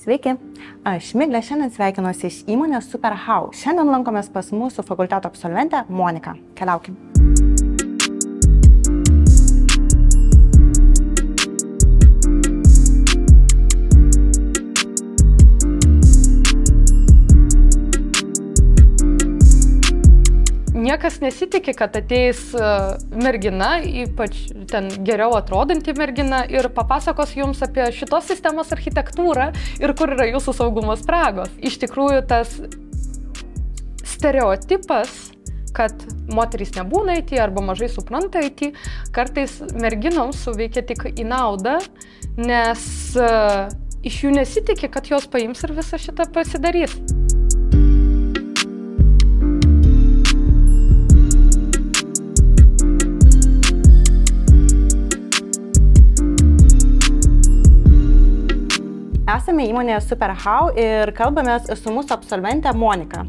Sveiki, aš Miglė, šiandien sveikinuosi iš įmonės Superhau. Šiandien lankomės pas mūsų fakulteto absolventę Moniką. Keliaukim. Niekas nesitikė, kad ateis mergina, ypač ten geriau atrodanti mergina, ir papasakos jums apie šitos sistemos architektūrą ir kur yra jūsų saugumo spragos. Iš tikrųjų, tas stereotipas, kad moterys nebūna IT arba mažai supranta IT, kartais merginoms suveikia tik į naudą, nes iš jų nesitikė, kad jos paims ir visą šitą pasidarys. Esame įmonėje Superhau ir kalbamės su mūsų absolvente Monika.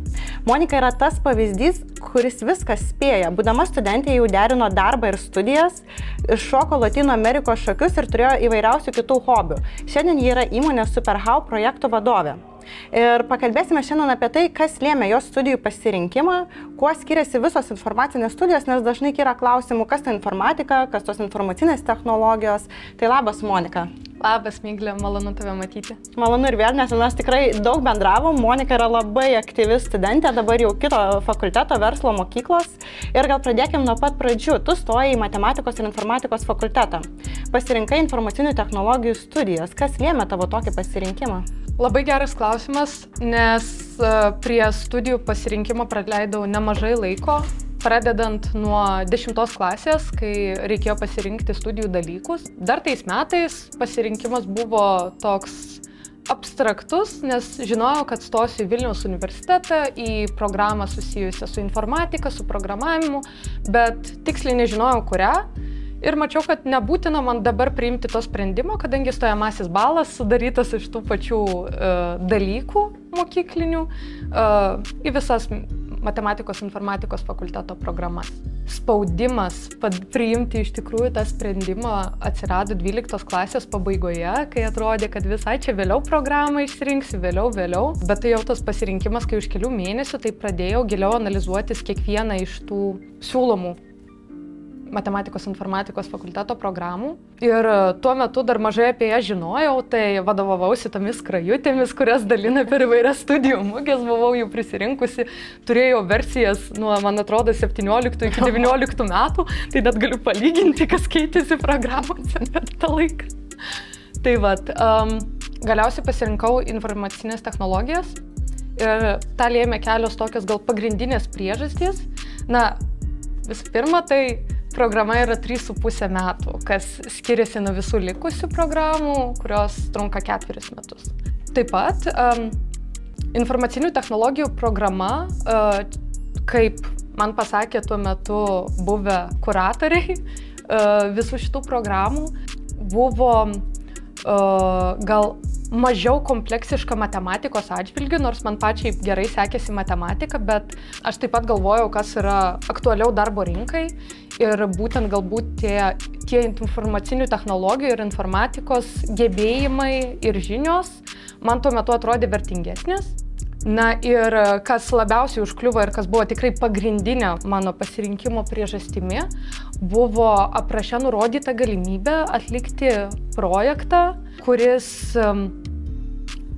Monika yra tas pavyzdys, kuris viską spėja. Būdama studentė jau derino darbą ir studijas, šoko Lotynų Amerikos šokius ir turėjo įvairiausių kitų hobių. Šiandien ji yra įmonės Superhau projektų vadovė. Ir pakalbėsime šiandien apie tai, kas lėmė jos studijų pasirinkimą, kuo skiriasi visos informacinės studijos, nes dažnai kyla klausimų, kas ta informatika, kas tos informacinės technologijos. Tai labas, Monika. Labas, Miglė, malonu tave matyti. Malonu ir vėl, nes mes tikrai daug bendravom. Monika yra labai aktyvi studentė, dabar jau kito fakulteto, verslo mokyklos. Ir gal pradėkim nuo pat pradžių. Tu stojai į matematikos ir informatikos fakultetą. Pasirinkai informacinių technologijų studijas. Kas lėmė tavo tokį pasirinkimą? Labai geras klausimas, nes prie studijų pasirinkimo praleidau nemažai laiko, pradedant nuo 10 klasės, kai reikėjo pasirinkti studijų dalykus. Dar tais metais pasirinkimas buvo toks abstraktus, nes žinojau, kad stosiu į Vilniaus universitetą, į programą susijusią su informatika, su programavimu, bet tiksliai nežinojau kurią. Ir mačiau, kad nebūtina man dabar priimti to sprendimo, kadangi stojamasis balas sudarytas iš tų pačių dalykų mokyklinių į visas matematikos informatikos fakulteto programas. Spaudimas priimti iš tikrųjų tą sprendimą atsirado 12 klasės pabaigoje, kai atrodė, kad visai čia vėliau programą išsirinksi, vėliau. Bet tai jau tas pasirinkimas, kai už kelių mėnesių tai pradėjau giliau analizuotis kiekvieną iš tų siūlomų matematikos informatikos fakulteto programų. Ir tuo metu dar mažai apie ją žinojau, tai vadovavausi tomis skrajutėmis, kurias dalina per įvairias studijų mugės, buvau jų prisirinkusi, turėjau versijas nuo, man atrodo, 17 iki 19 metų, tai net galiu palyginti, kas keitėsi programuose per tą laiką. Tai vat, galiausiai pasirinkau informacinės technologijas ir tą lėmė kelios tokios gal pagrindinės priežastys. Na, visų pirma, tai programa yra 3,5 metų, kas skiriasi nuo visų likusių programų, kurios trunka 4 metus. Taip pat informacinių technologijų programa, kaip man pasakė tuo metu buvę kuratoriai visų šitų programų, buvo gal mažiau kompleksiška matematikos atžvilgiu, nors man pačiai gerai sekėsi matematika, bet aš taip pat galvojau, kas yra aktualiau darbo rinkai ir būtent galbūt tie informacinių technologijų ir informatikos gebėjimai ir žinios man tuo metu atrodė vertingesnės. Na ir kas labiausiai užkliuvo ir kas buvo tikrai pagrindinė mano pasirinkimo priežastimi, buvo apraše nurodyta galimybė atlikti projektą, kuris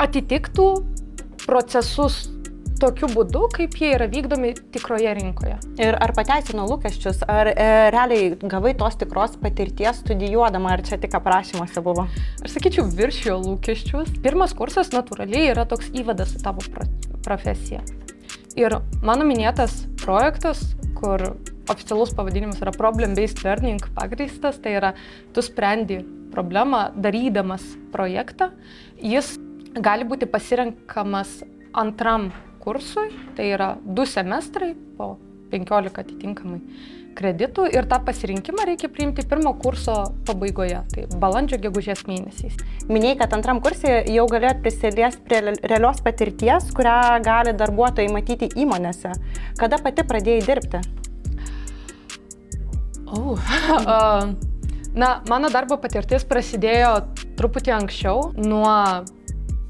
atitiktų procesus tokiu būdu, kaip jie yra vykdomi tikroje rinkoje. Ir ar pateisino lūkesčius, ar realiai gavai tos tikros patirties studijuodama, ar čia tik aprašymuose buvo? Aš sakyčiau, viršijo lūkesčius. Pirmas kursas natūraliai yra toks įvadas į tavo profesiją. Ir mano minėtas projektas, kur oficialus pavadinimas yra Problem-Based Learning pagrįstas, tai yra tu sprendi problemą darydamas projektą, jis gali būti pasirenkamas antram kursui, tai yra 2 semestrai po 15 atitinkamai kreditų ir tą pasirinkimą reikia priimti pirmo kurso pabaigoje, tai balandžio gegužės mėnesiais. Minėjai, kad antram kursui jau galėjot prisiliesti prie realios patirties, kurią gali darbuotojai matyti įmonėse. Kada pati pradėjai dirbti? Na, mano darbo patirtis prasidėjo truputį anksčiau, nuo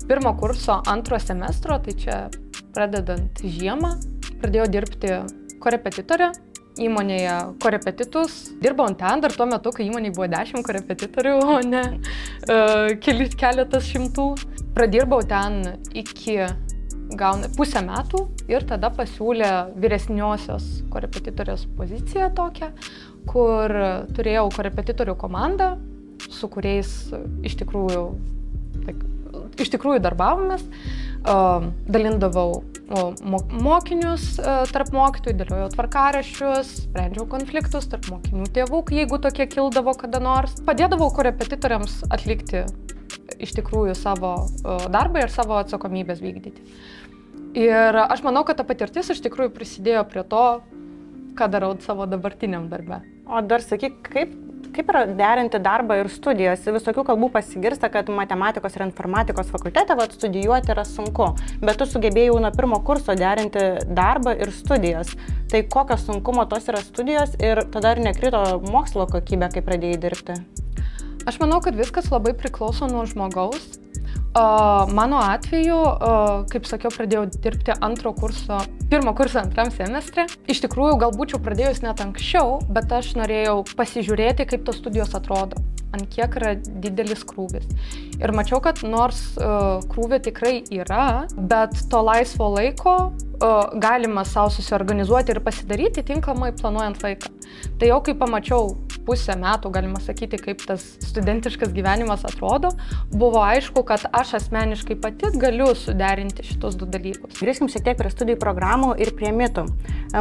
pirmo kurso antro semestro, tai čia pradedant žiemą, pradėjau dirbti korepetitorę įmonėje Korepetitus. Dirbau ten dar tuo metu, kai įmonėje buvo 10 korepetitorių, o ne keletas šimtų. Pradirbau ten iki pusę metų ir tada pasiūlė vyresniosios korepetitorės poziciją tokią, kur turėjau korepetitorių komandą, su kuriais iš tikrųjų darbavomės, dalindavau mokinius tarp mokytojų, dėliojau tvarkaraščius, sprendžiau konfliktus tarp mokinių tėvų, jeigu tokie kildavo kada nors. Padėdavau korepetitoriams atlikti iš tikrųjų savo darbą ir savo atsakomybės vykdyti. Ir aš manau, kad ta patirtis iš tikrųjų prisidėjo prie to, ką darau savo dabartiniam darbe. O dar sakyk, kaip yra derinti darbą ir studijas? Visokių kalbų pasigirsta, kad matematikos ir informatikos fakultete studijuoti yra sunku, bet tu sugebėjai nuo pirmo kurso derinti darbą ir studijas. Tai kokio sunkumo tos yra studijos ir tada ar nekrito mokslo kokybė, kai pradėjai dirbti? Aš manau, kad viskas labai priklauso nuo žmogaus. Mano atveju, kaip sakiau, pradėjau dirbti pirmo kurso antram semestre. Iš tikrųjų, gal būčiau pradėjus net anksčiau, bet aš norėjau pasižiūrėti, kaip tos studijos atrodo, ant kiek yra didelis krūvis. Ir mačiau, kad nors krūvė tikrai yra, bet to laisvo laiko galima savo susiorganizuoti ir pasidaryti tinkamai planuojant laiką. Tai jau kai pamačiau pusę metų, galima sakyti, kaip tas studentiškas gyvenimas atrodo, buvo aišku, kad aš asmeniškai pati galiu suderinti šitos du dalykus. Grįžkim šiek tiek prie studijų programų ir prie mitų.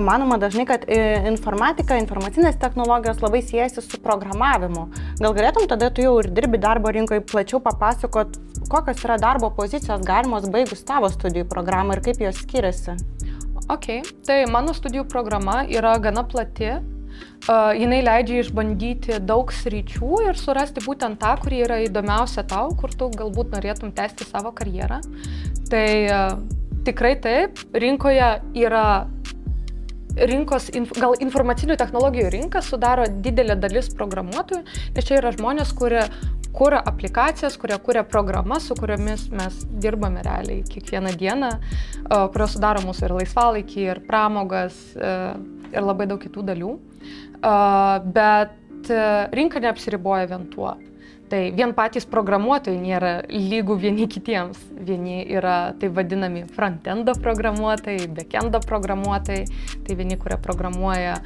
Manoma dažnai, kad informatika, informacinės technologijos labai siejasi su programavimu. Gal galėtum tada tu jau ir dirbi darbo rinkoje plačiau papasakot, kokios yra darbo pozicijos galimos baigus tavo studijų programą ir kaip jos skiriasi? Tai mano studijų programa yra gana plati. Jinai leidžia išbandyti daug sričių ir surasti būtent tą, kuri yra įdomiausia tau, kur tu galbūt norėtum tęsti savo karjerą. Tai tikrai taip, rinkoje yra gal informacinių technologijų rinka sudaro didelė dalis programuotojų, nes čia yra žmonės, kurie kuria aplikacijas, kurie kuria programas, su kuriomis mes dirbame realiai kiekvieną dieną, kurios sudaro mūsų ir laisvalaikį, ir pramogas, ir labai daug kitų dalių. Bet rinka neapsiriboja vien tuo. Tai vien patys programuotojai nėra lygų vieni kitiems. Vieni yra taip vadinami frontendo programuotojai, backendo programuotojai. Tai vieni, kurie programuoja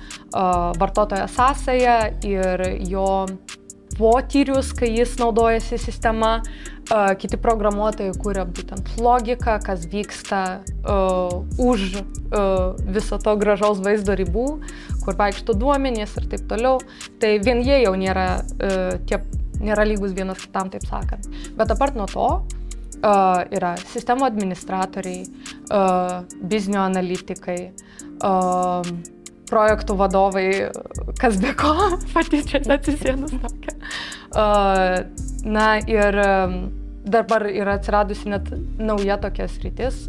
vartotojo sąsają ir jo potyrius, kai jis naudojasi sistema. Kiti programuotojai kuria būtent logiką, kas vyksta už viso to gražaus vaizdo ribų, kur vaikšto duomenys ir taip toliau. Tai vien jie jau nėra lygus vienas kitam, taip sakant. Bet apart nuo to yra sistemų administratoriai, biznio analitikai, projektų vadovai, kas be ko, pati čia atsisėdus tokia. Na ir dabar yra atsiradusi net nauja tokia sritis,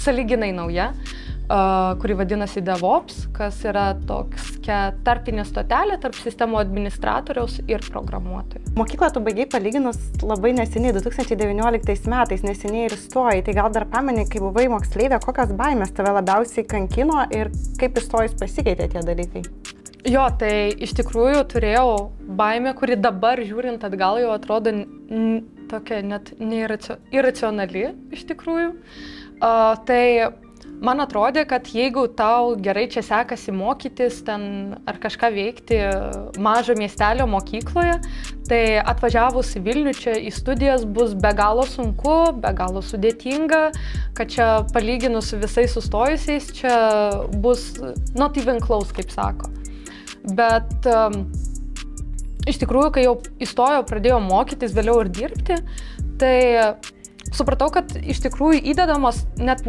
sąlyginai nauja, kuri vadinasi DevOps, kas yra tokia tarpinė stotelė tarp sistemų administratoriaus ir programuotojų. Mokyklą tu baigiai palyginus labai neseniai, 2019 metais, neseniai ir įstojai. Tai gal dar pameni, kai buvai moksleivė, kokios baimės tave labiausiai kankino ir kaip įstojus pasikeitė tie dalykai? Jo, tai iš tikrųjų turėjau baimę, kuri dabar žiūrint atgal jau atrodo tokia net neiracionali iš tikrųjų. Tai man atrodė, kad jeigu tau gerai čia sekasi mokytis ten ar kažką veikti mažo miestelio mokykloje, tai atvažiavus į Vilnių čia į studijas bus be galo sunku, be galo sudėtinga, kad čia palyginus su visais sustojusiais čia bus not even close, kaip sako. Bet iš tikrųjų, kai jau įstojau, pradėjau mokytis, vėliau ir dirbti, tai supratau, kad iš tikrųjų įdedamos net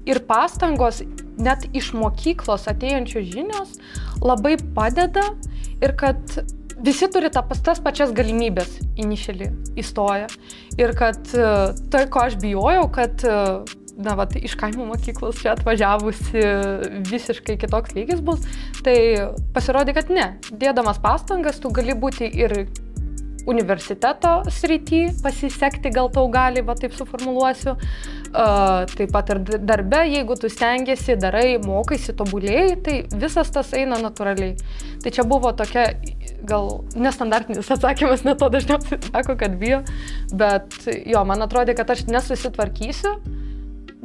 ir pastangos, net iš mokyklos atėjančios žinios labai padeda ir kad visi turi tas pačias galimybės initially įstoję. Ir kad tai, ko aš bijojau, kad iš kaimo mokyklos čia atvažiavusi visiškai kitoks lygis bus, tai pasirodė, kad ne. Dėdamas pastangas, tu gali būti ir universiteto srity pasisekti, gal tau gali, va taip suformuluosiu. Taip pat ir darbe, jeigu tu stengiasi, darai, mokaisi, tobulėjai, tai visas tas eina natūraliai. Tai čia buvo tokia, gal nestandartinis atsakymas, ne to dažniausiai sako, kad bijo, bet jo, man atrodė, kad aš nesusitvarkysiu,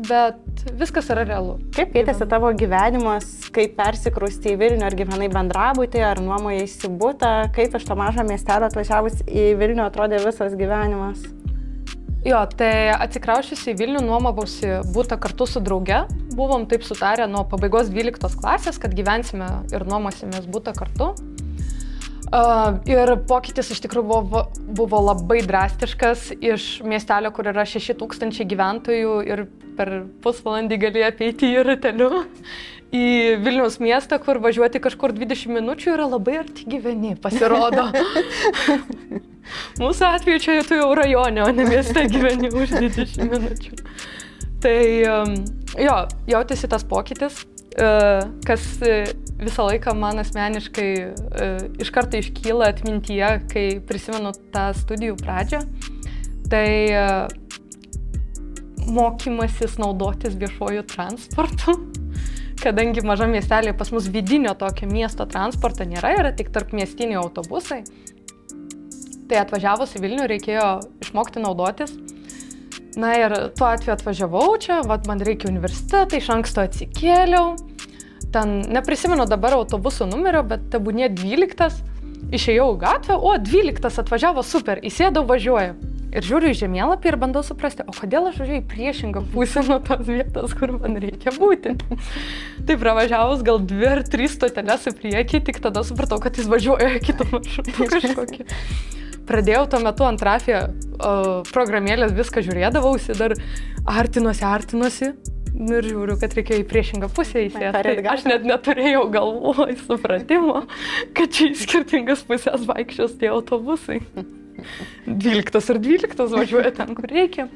bet viskas yra realu. Kaip keitėsi tavo gyvenimas, kaip persikrausti į Vilnių, ar gyvenai bendrabutį, ar nuomojasi butą, kaip iš to mažo miestelio atvažiavus į Vilnių atrodė visas gyvenimas? Jo, tai atsikraušiusi į Vilnių nuomavausi butą kartu su drauge. Buvom taip sutarę nuo pabaigos 12 klasės, kad gyvensime ir nuomosimės butą kartu. Ir pokytis iš tikrųjų buvo labai drastiškas iš miestelio, kur yra 6000 gyventojų ir per pusvalandį gali apeiti į rateliu, į Vilniaus miestą, kur važiuoti kažkur 20 minučių yra labai arti gyveni, pasirodo. Mūsų atveju čia tu jau rajone, o ne mieste gyveni už 20 minučių. Tai jo, jautėsi tas pokytis, kas visą laiką man asmeniškai iš karto iškyla atmintyje, kai prisimenu tą studijų pradžią. Tai mokymasis naudotis viešuoju transportu. Kadangi mažam miestelėje pas mus vidinio tokio miesto transporto nėra, yra tik tarp miestiniai autobusai. Tai atvažiavus į Vilnių reikėjo išmokti naudotis. Na ir tuo atveju atvažiavau čia, man reikia universitetą, iš anksto atsikėliau. Ten neprisimenu dabar autobuso numerio, bet tebūnie 12. Išėjau į gatvę, 12 atvažiavo, super, įsėdau, važiuoju. Ir žiūriu į žemėlapį ir bandau suprasti, o kodėl aš važiuoju į priešingą pusę nuo tos vietos, kur man reikia būti. Tai pravažiavus gal 2 ar 3 stoteles į priekį, tik tada supratau, kad jis važiuoja kitų maršrutų kažkokį. Pradėjau tuo metu ant Rafija programėlės viską žiūrėdavausi, dar artinosi. Ir žiūriu, kad reikėjo į priešingą pusę įsėsti. Aš net neturėjau galvoj supratimo, kad čia į skirtingas pusės vaikščios tie autobusai. 12 ir 12 važiuoja ten, kur reikia.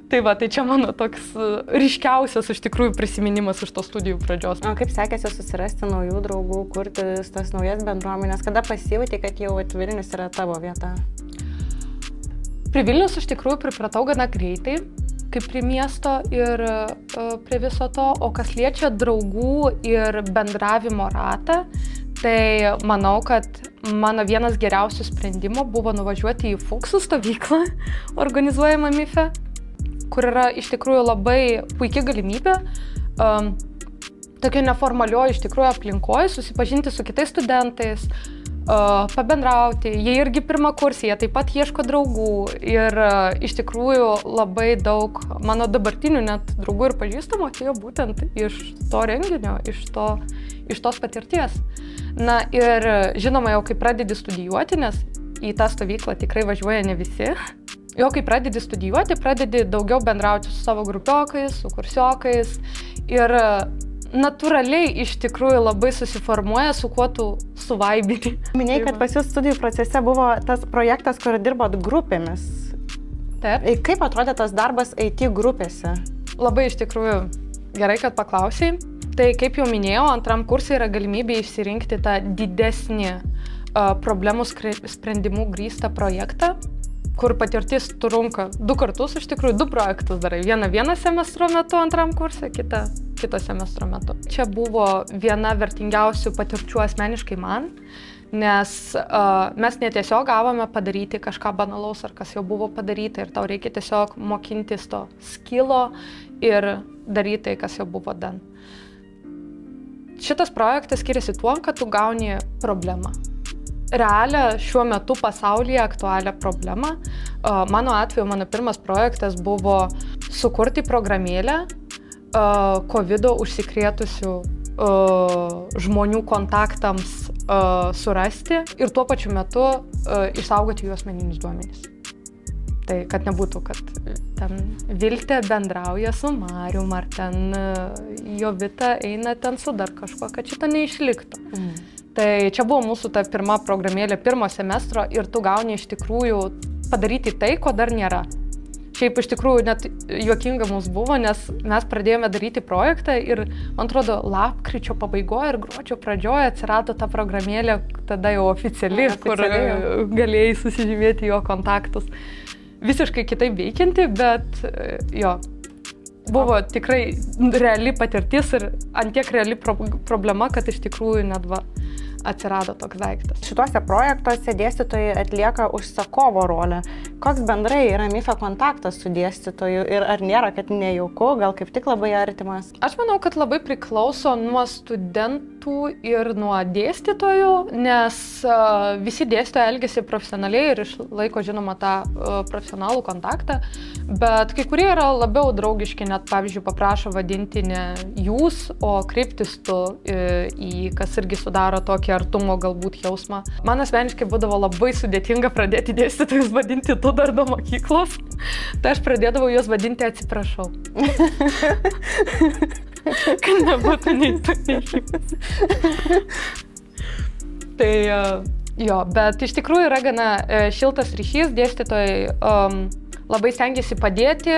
Tai va, tai čia mano toks ryškiausias iš tikrųjų prisiminimas iš to studijų pradžios. O kaip sekėsi susirasti naujų draugų, kurti tas naujas bendruomenės? Kada pasijauti, kad jau Vilnius yra tavo vieta? Prie Vilnius iš tikrųjų pripratau gana greitai, kaip prie miesto ir prie viso to. O kas liečia draugų ir bendravimo ratą, tai manau, kad mano vienas geriausių sprendimų buvo nuvažiuoti į Fuksų stovyklą, organizuojamą MIFE, kur yra iš tikrųjų labai puikia galimybė tokio neformalioje iš tikrųjų aplinkoje susipažinti su kitais studentais, pabendrauti. Jie irgi pirmakursiai, jie taip pat ieško draugų ir iš tikrųjų labai daug mano dabartinių net draugų ir pažįstamų atėjo būtent iš to renginio, iš tos patirties. Na ir žinoma, jau kai pradedi studijuoti, nes į tą stovyklą tikrai važiuoja ne visi, jau kai pradedi studijuoti, pradedi daugiau bendrauti su savo grupiokais, su kursiokais ir natūraliai iš tikrųjų labai susiformuoja, su kuo tu suvaibini. Minėjai, kad pas jūs studijų procese buvo tas projektas, kur dirbot grupėmis. Taip. Kaip atrodė tas darbas IT grupėse? Labai iš tikrųjų gerai, kad paklausei. Tai kaip jau minėjau, antram kursui yra galimybė išsirinkti tą didesnį problemų sprendimų grįstą projektą, kur patirtis trunka 2 kartus, iš tikrųjų 2 projektus darai. Vieną semestro metu antram kurse, kitą semestro metu. Čia buvo viena vertingiausių patirčių asmeniškai man, nes mes netiesiog gavome padaryti kažką banalaus ar kas jau buvo padaryta ir tau reikia tiesiog mokintis to skilo ir daryti tai, kas jau buvo dan. Šitas projektas skiriasi tuo, kad tu gauni problemą. Realią šiuo metu pasaulyje aktualią problemą. Mano atveju, mano pirmas projektas buvo sukurti programėlę COVID užsikrėtusių žmonių kontaktams surasti ir tuo pačiu metu išsaugoti jų asmeninius duomenis. Tai kad nebūtų, kad ten Viltė bendrauja su Marium, ar ten Jovita eina ten su dar kažko, kad šitą neišliktų. Tai čia buvo mūsų ta pirma programėlė pirmo semestro ir tu gauni iš tikrųjų padaryti tai, ko dar nėra. Šiaip iš tikrųjų net juokinga mums buvo, nes mes pradėjome daryti projektą ir, man atrodo, lapkričio pabaigoje ir gruodžio pradžioje atsirado ta programėlė, tada jau oficiali, kur galėjai susižymėti jo kontaktus. Visiškai kitaip veikianti, bet jo. Buvo tikrai reali patirtis ir antiek reali problema, kad iš tikrųjų net atsirado toks daiktas. Šituose projektuose dėstytojai atlieka užsakovo rolę. Koks bendrai yra MIFE kontaktas su dėstytoju ir ar nėra, kad nejauku, gal kaip tik labai artimas? Aš manau, kad labai priklauso nuo studentų ir nuo dėstytojų, nes visi dėstytojai elgiasi profesionaliai ir išlaiko, žinoma, tą profesionalų kontaktą, bet kai kurie yra labiau draugiški, net, pavyzdžiui, paprašo vadinti ne jūs, o kreiptis tu, į kas irgi sudaro tokį artumo galbūt jausmą. Man asmeniškai būdavo labai sudėtinga pradėti dėstytojus vadinti tu dar nuo mokyklos, tai aš pradėdavau juos vadinti atsiprašau. Kad nebūtų nei tu, nei šypas. Tai jo, bet iš tikrųjų yra gana šiltas ryšys, dėstytojai labai stengiasi padėti,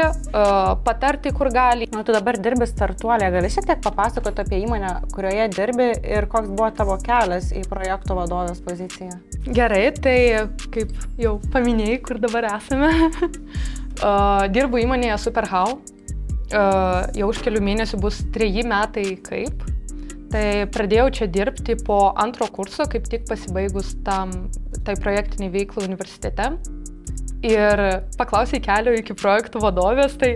patarti, kur gali. Tu dabar dirbi startuolėje, gali šiek tiek papasakoti apie įmonę, kurioje dirbi ir koks buvo tavo kelias į projekto vadovės poziciją? Gerai, tai kaip jau paminėjai, kur dabar esame, dirbu įmonėje Superhow, jau už kelių mėnesių bus 3 metai kaip. Tai pradėjau čia dirbti po 2 kurso, kaip tik pasibaigus tai projektiniai veiklai universitete. Ir paklausė kelio iki projektų vadovės, tai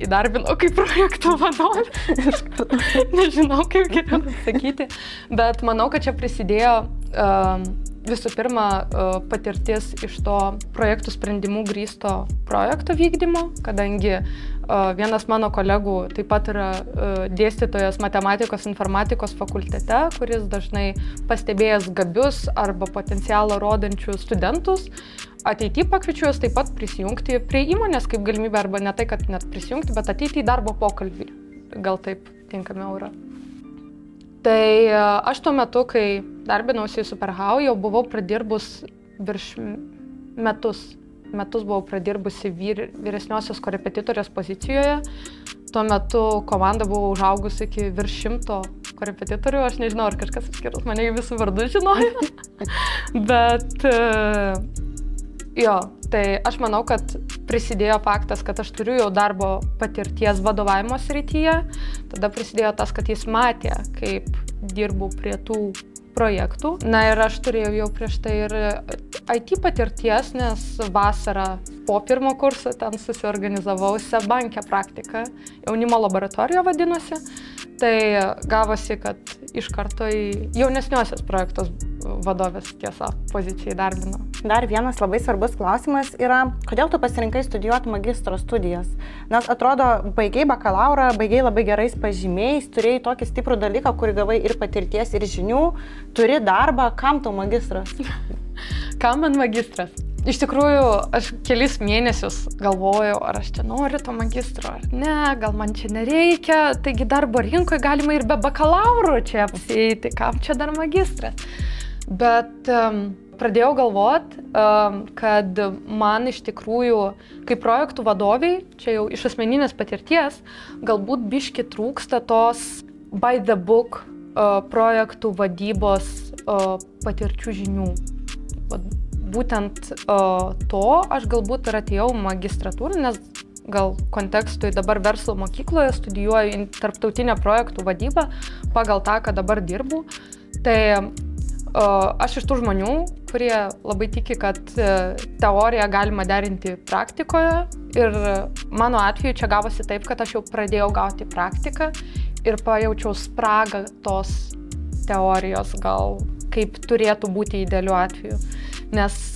įdarbinau kaip projektų vadovė. Nežinau, kaip geriau sakyti, bet manau, kad čia prisidėjo visų pirma patirtis iš to projektų sprendimų grįsto projekto vykdymo, kadangi vienas mano kolegų taip pat yra dėstytojas matematikos informatikos fakultete, kuris dažnai pastebėjęs gabius arba potencialą rodančių studentus, ateityje pakviečiu juos taip pat prisijungti prie įmonės kaip galimybę, arba ne tai, kad net prisijungti, bet ateiti į darbo pokalbį. Gal taip tinkamiau yra. Tai aš tuo metu, kai darbinausi į Superhow, jau buvau pradirbus virš metus. Metus buvau pradirbusi vyresniosios korepetitorės pozicijoje. Tuo metu komanda buvo užaugus iki virš 100 korepetitorių. Aš nežinau, ar kažkas išskyrus mane visų vardų žinojo. Bet jo, tai aš manau, kad prisidėjo faktas, kad aš turiu jau darbo patirties vadovavimo srityje. Tada prisidėjo tas, kad jis matė, kaip dirbu prie tų projektų. Na ir aš turėjau jau prieš tai ir IT patirties, nes vasarą po 1 kurso ten susiorganizavau SEBanke praktiką, jaunimo laboratorija vadinosi. Tai gavosi, kad iš karto į jaunesniosios projektos vadovės tiesa poziciją įdarbino. Dar vienas labai svarbus klausimas yra, kodėl tu pasirinkai studijuoti magistro studijas? Nes atrodo, baigiai bakalaurą, baigiai labai gerais pažymiais, turėjai tokį stiprų dalyką, kurį gavai ir patirties, ir žinių, turi darbą, kam tau magistras? Kam man magistras? Iš tikrųjų, aš kelis mėnesius galvojau, ar aš čia noriu to magistro, ar ne, gal man čia nereikia, taigi darbo rinkoje galima ir be bakalauro čia apsieiti, kam čia dar magistras. Bet pradėjau galvoti, kad man iš tikrųjų, kaip projektų vadoviai, čia jau iš asmeninės patirties, galbūt biški trūksta tos by the book projektų vadybos patirčių žinių. Būtent to aš galbūt ir atėjau magistratūrą, nes gal kontekstui dabar verslo mokykloje studijuoju tarptautinę projektų vadybą pagal tą, ką dabar dirbu. Tai aš iš tų žmonių, kurie labai tiki, kad teoriją galima derinti praktikoje. Ir mano atveju čia gavosi taip, kad aš jau pradėjau gauti praktiką ir pajaučiau spragą tos teorijos, gal kaip turėtų būti idealiu atveju. Nes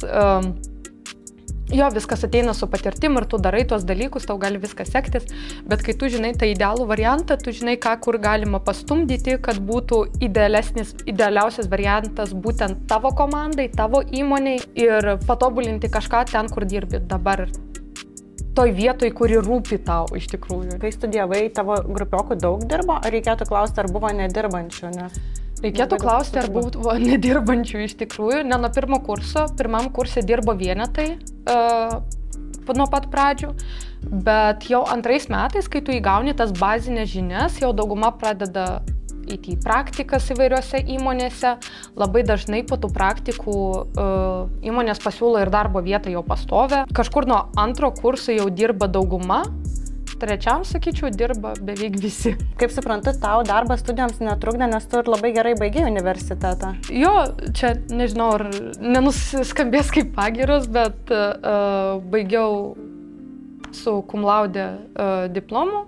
jo, viskas ateina su patirtim ir tu darai tuos dalykus, tau gali viskas sektis, bet kai tu žinai tą idealų variantą, tu žinai, kur galima pastumdyti, kad būtų idealiausias variantas būtent tavo komandai, tavo įmoniai ir patobulinti kažką ten, kur dirbi dabar. Toj vietoj, kuri rūpi tau iš tikrųjų. Kai studijavai, tavo grupiokų daug dirbo, ar reikėtų klausti, ar buvo nedirbančių? Reikėtų klausti, ar buvo nedirbančių iš tikrųjų. Ne nuo 1 kurso. 1 kurse dirbo vienetai nuo pat pradžių, bet jau antrais metais, kai tu įgauni tas bazinės žinias, jau dauguma pradeda eiti į praktikas įvairiose įmonėse. Labai dažnai po tų praktikų įmonės pasiūlo ir darbo vietą jau pastovę. Kažkur nuo antro kurso jau dirba dauguma, trečiam, sakyčiau, dirba beveik visi. Kaip suprantu, tau darbas studijoms netrukdė, nes tu ir labai gerai baigei universitetą. Jo, čia nežinau, ar nenuskambės kaip pagyros, bet baigiau su cum laude diplomu.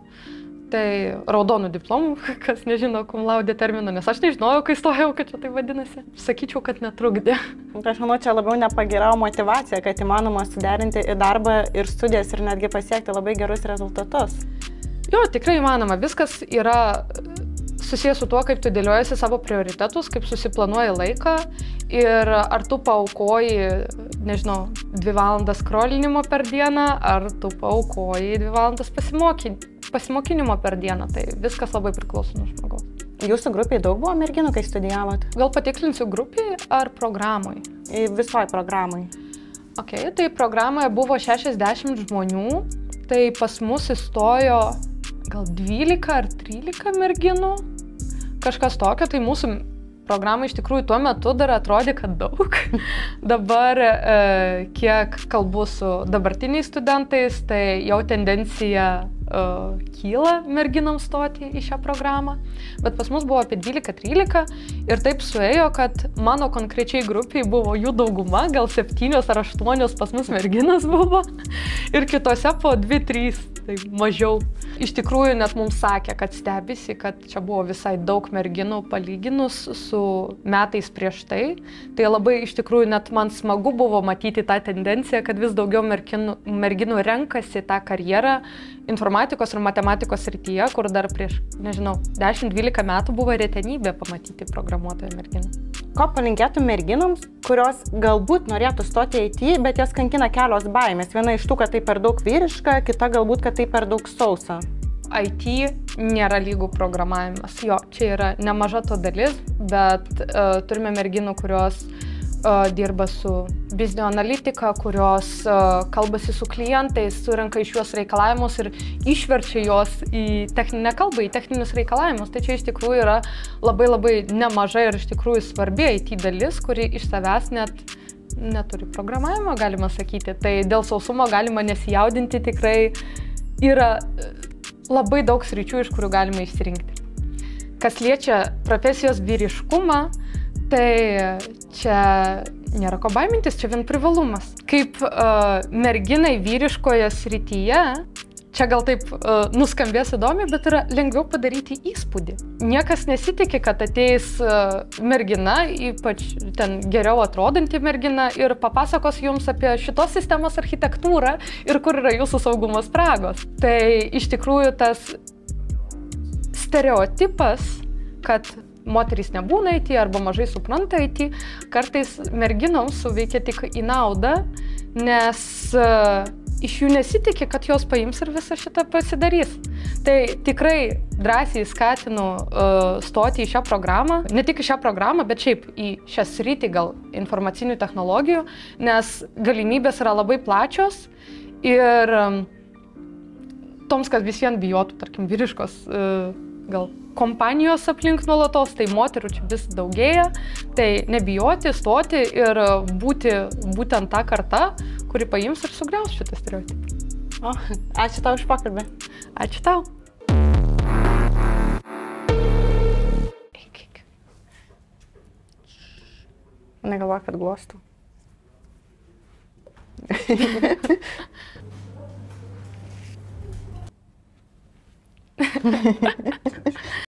Tai raudonų diplomų, kas nežino cum laude termino, nes aš nežinojau, kai stojau, kad čia tai vadinasi. Sakyčiau, kad netrukdė. Aš manau, čia labiau nepagera motyvacija, kad įmanoma suderinti į darbą ir studijas ir netgi pasiekti labai gerus rezultatus. Jo, tikrai įmanoma. Viskas yra susijęs su tuo, kaip tu dėliojasi savo prioritetus, kaip susiplanuoji laiką ir ar tu paaukoji, nežinau, 2 valandas scrollinimo per dieną, ar tu paaukoji 2 valandas pasimokinimo per dieną. Tai viskas labai priklauso nuo žmogaus. Jūsų grupiai daug buvo merginų, kai studijavot? Gal patikslinsiu grupiai ar programai? Visoj programai. Ok, tai programoje buvo 60 žmonių, tai pas mus įstojo gal 12 ar 13 merginų, kažkas tokio, tai mūsų programa iš tikrųjų tuo metu dar atrodė, kad daug. Dabar, kiek kalbu su dabartiniais studentais, tai jau tendencija kyla merginoms stoti į šią programą. Bet pas mus buvo apie 12-13 ir taip suėjo, kad mano konkrečiai grupiai buvo jų dauguma, gal 7 ar 8 pas mus merginas buvo ir kitose po 2-3, tai mažiau. Iš tikrųjų net mums sakė, kad stebisi, kad čia buvo visai daug merginų palyginus su metais prieš tai. Tai labai iš tikrųjų net man smagu buvo matyti tą tendenciją, kad vis daugiau merginų renkasi tą karjerą informatikos ir matematikos srityje, kur dar prieš, nežinau, 10-12 metų buvo retenybė pamatyti programuotoją merginą. Ko palinkėtų merginoms, kurios galbūt norėtų stoti į IT, bet jas kankina kelios baimės? Viena iš tų, kad tai per daug vyriška, kita galbūt, kad tai per daug sausa. IT nėra lygų programavimas. Jo, čia yra nemaža to dalis, bet turime merginų, kurios dirba su biznio analitika, kurios kalbasi su klientais, surenka iš juos reikalavimus ir išverčia juos į techninę kalbą, į techninius reikalavimus. Tai čia iš tikrųjų yra labai nemaža ir iš tikrųjų svarbi IT dalis, kuri iš savęs net neturi programavimo, galima sakyti. Tai dėl sausumo galima nesijaudinti, tikrai yra labai daug sričių, iš kurių galima išsirinkti. Kas liečia profesijos vyriškumą, tai čia nėra ko baimintis, čia vien privalumas. Kaip merginai vyriškoje srityje, čia gal taip nuskambės įdomiai, bet yra lengviau padaryti įspūdį. Niekas nesitikė, kad ateis mergina, ypač ten geriau atrodanti mergina, ir papasakos jums apie šitos sistemos architektūrą ir kur yra jūsų saugumo spragos. Tai iš tikrųjų tas stereotipas, kad moterys nebūna IT arba mažai supranta IT, kartais merginoms suveikia tik į naudą, nes iš jų nesitikė, kad jos paims ir visą šitą pasidarys. Tai tikrai drąsiai skatinu stoti į šią programą, ne tik į šią programą, bet šiaip į šią sritį gal informacinių technologijų, nes galimybės yra labai plačios ir toms, kad vis vien bijotų, tarkim, vyriškos gal kompanijos aplink nuolatos, tai moterų čia vis daugėja, tai nebijoti, stoti ir būti būtent ta karta, kuri paims ir sugriaus šitą stereotipą. Ačiū tau už pokalbį. Ačiū tau. Negalvoju, kad glostų.